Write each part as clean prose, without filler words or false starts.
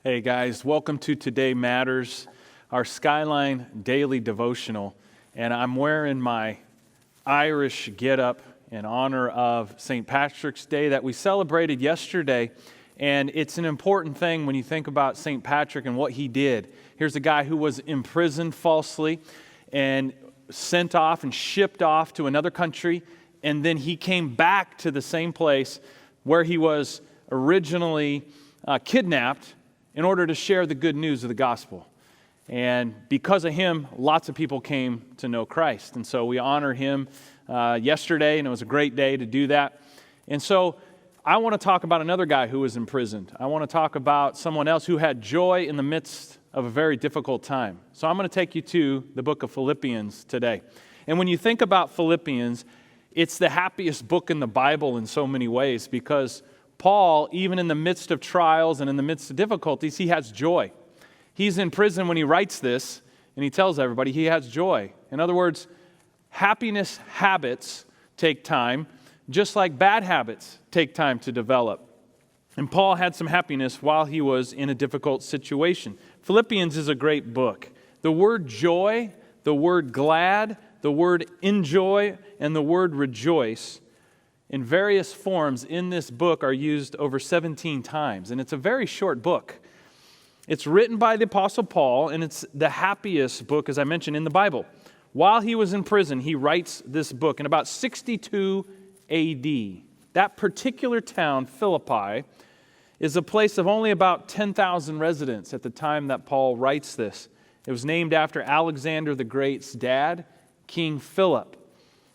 Hey guys, welcome to Today Matters, our Skyline Daily Devotional. And I'm wearing my Irish getup in honor of St. Patrick's Day that we celebrated yesterday. And it's an important thing when you think about St. Patrick and what he did. Here's a guy who was imprisoned falsely and sent off and shipped off to another country. And then he came back to the same place where he was originally kidnapped in order to share the good news of the gospel. And because of him, lots of people came to know Christ. And so we honor him yesterday, and it was a great day to do that. And so I want to talk about another guy who was imprisoned. I want to talk about someone else who had joy in the midst of a very difficult time. So I'm going to take you to the book of Philippians today. And when you think about Philippians, it's the happiest book in the Bible in so many ways because Paul, even in the midst of trials and in the midst of difficulties, he has joy. He's in prison when he writes this, and he tells everybody he has joy. In other words, happiness habits take time, just like bad habits take time to develop. And Paul had some happiness while he was in a difficult situation. Philippians is a great book. The word joy, the word glad, the word enjoy, and the word rejoice in various forms in this book are used over 17 times. And it's a very short book. It's written by the Apostle Paul, and it's the happiest book, as I mentioned, in the Bible. While he was in prison, he writes this book in about 62 AD. That particular town, Philippi, is a place of only about 10,000 residents at the time that Paul writes this. It was named after Alexander the Great's dad, King Philip.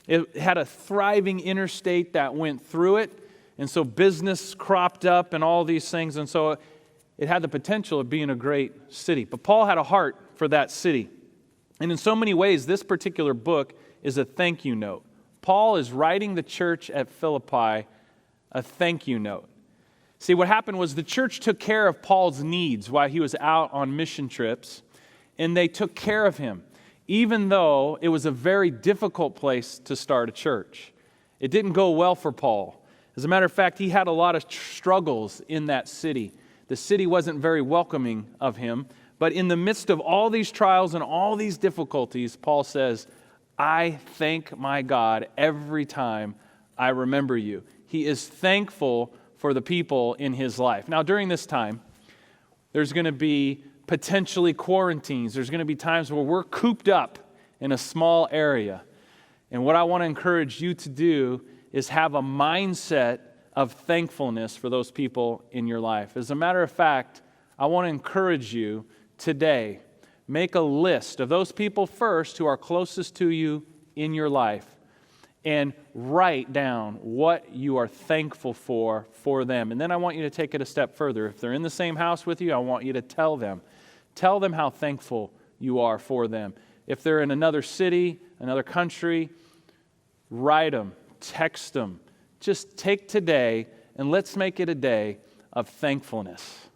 It had a thriving interstate that went through it, and so business cropped up and all these things, and so it had the potential of being a great city. But Paul had a heart for that city. And in so many ways, this particular book is a thank you note. Paul is writing the church at Philippi a thank you note. See, what happened was the church took care of Paul's needs while he was out on mission trips, and they took care of him, even though it was a very difficult place to start a church. It didn't go well for Paul. As a matter of fact, he had a lot of struggles in that city. The city wasn't very welcoming of him. But in the midst of all these trials and all these difficulties, Paul says, I thank my God every time I remember you. He is thankful for the people in his life. Now, during this time, there's going to be potentially quarantines. There's going to be times where we're cooped up in a small area. And what I want to encourage you to do is have a mindset of thankfulness for those people in your life. As a matter of fact, I want to encourage you today, make a list of those people first who are closest to you in your life and write down what you are thankful for them. And then I want you to take it a step further. If they're in the same house with you, I want you to tell them. Tell them how thankful you are for them. If they're in another city, another country, write them, text them. Just take today and let's make it a day of thankfulness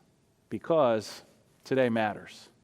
because today matters.